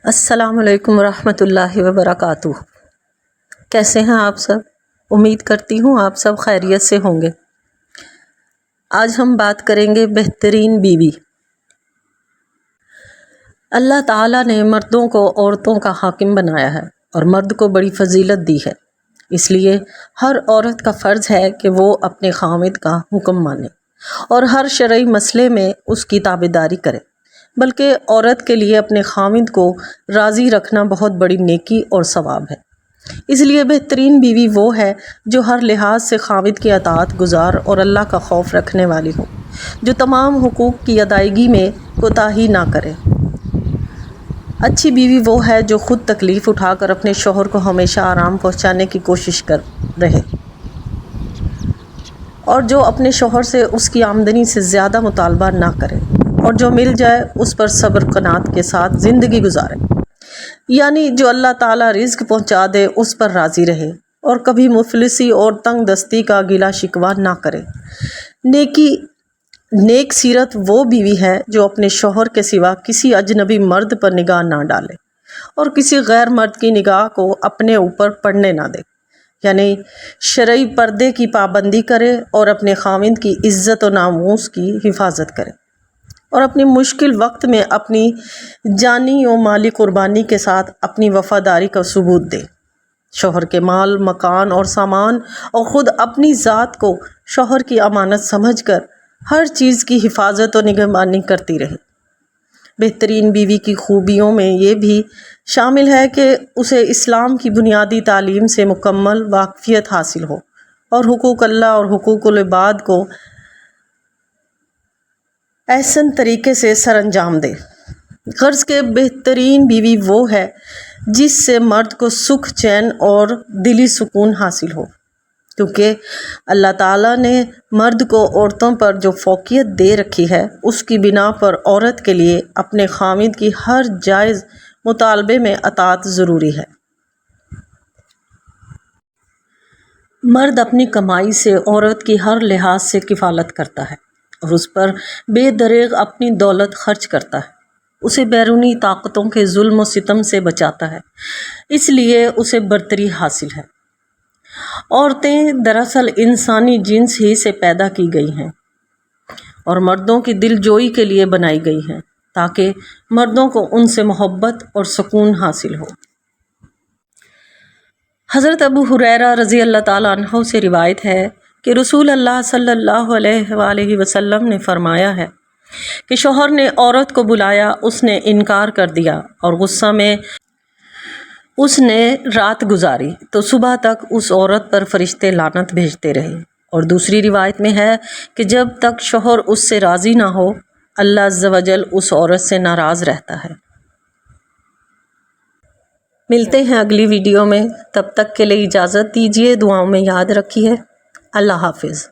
السلام علیکم ورحمۃ اللہ وبرکاتہ۔ کیسے ہیں آپ سب؟ امید کرتی ہوں آپ سب خیریت سے ہوں گے۔ آج ہم بات کریں گے بہترین بیوی۔ اللہ تعالیٰ نے مردوں کو عورتوں کا حاکم بنایا ہے اور مرد کو بڑی فضیلت دی ہے۔ اس لیے ہر عورت کا فرض ہے کہ وہ اپنے خاوند کا حکم مانے اور ہر شرعی مسئلے میں اس کی تابعداری کرے۔ بلکہ عورت کے لیے اپنے خاوند کو راضی رکھنا بہت بڑی نیکی اور ثواب ہے۔ اس لیے بہترین بیوی وہ ہے جو ہر لحاظ سے خاوند کی اطاعت گزار اور اللہ کا خوف رکھنے والی ہو، جو تمام حقوق کی ادائیگی میں کوتاہی نہ کرے۔ اچھی بیوی وہ ہے جو خود تکلیف اٹھا کر اپنے شوہر کو ہمیشہ آرام پہنچانے کی کوشش کر رہے اور جو اپنے شوہر سے اس کی آمدنی سے زیادہ مطالبہ نہ کرے اور جو مل جائے اس پر صبر قناعت کے ساتھ زندگی گزارے، یعنی جو اللہ تعالیٰ رزق پہنچا دے اس پر راضی رہے اور کبھی مفلسی اور تنگ دستی کا گلہ شکوہ نہ کرے۔ نیک سیرت وہ بیوی ہے جو اپنے شوہر کے سوا کسی اجنبی مرد پر نگاہ نہ ڈالے اور کسی غیر مرد کی نگاہ کو اپنے اوپر پڑنے نہ دے، یعنی شرعی پردے کی پابندی کرے اور اپنے خاوند کی عزت و ناموس کی حفاظت کرے اور اپنی مشکل وقت میں اپنی جانی و مالی قربانی کے ساتھ اپنی وفاداری کا ثبوت دے۔ شوہر کے مال، مکان اور سامان اور خود اپنی ذات کو شوہر کی امانت سمجھ کر ہر چیز کی حفاظت و نگہبانی کرتی رہے۔ بہترین بیوی کی خوبیوں میں یہ بھی شامل ہے کہ اسے اسلام کی بنیادی تعلیم سے مکمل واقفیت حاصل ہو اور حقوق اللہ اور حقوق العباد کو احسن طریقے سے سر انجام دے۔ غرض کہ بہترین بیوی وہ ہے جس سے مرد کو سکھ، چین اور دلی سکون حاصل ہو، کیونکہ اللہ تعالیٰ نے مرد کو عورتوں پر جو فوقیت دے رکھی ہے اس کی بنا پر عورت کے لیے اپنے خاوند کی ہر جائز مطالبے میں اطاعت ضروری ہے۔ مرد اپنی کمائی سے عورت کی ہر لحاظ سے کفالت کرتا ہے اور اس پر بے دریغ اپنی دولت خرچ کرتا ہے، اسے بیرونی طاقتوں کے ظلم و ستم سے بچاتا ہے، اس لیے اسے برتری حاصل ہے۔ عورتیں دراصل انسانی جنس ہی سے پیدا کی گئی ہیں اور مردوں کی دل جوئی کے لیے بنائی گئی ہیں تاکہ مردوں کو ان سے محبت اور سکون حاصل ہو۔ حضرت ابو ہریرہ رضی اللہ تعالیٰ عنہ سے روایت ہے کہ رسول اللہ صلی اللہ علیہ وآلہ وسلم نے فرمایا ہے کہ شوہر نے عورت کو بلایا، اس نے انکار کر دیا اور غصہ میں اس نے رات گزاری تو صبح تک اس عورت پر فرشتے لعنت بھیجتے رہے۔ اور دوسری روایت میں ہے کہ جب تک شوہر اس سے راضی نہ ہو اللہ عز و جل اس عورت سے ناراض رہتا ہے۔ ملتے ہیں اگلی ویڈیو میں، تب تک کے لیے اجازت دیجیے، دعاؤں میں یاد رکھیے۔ اللہ حافظ۔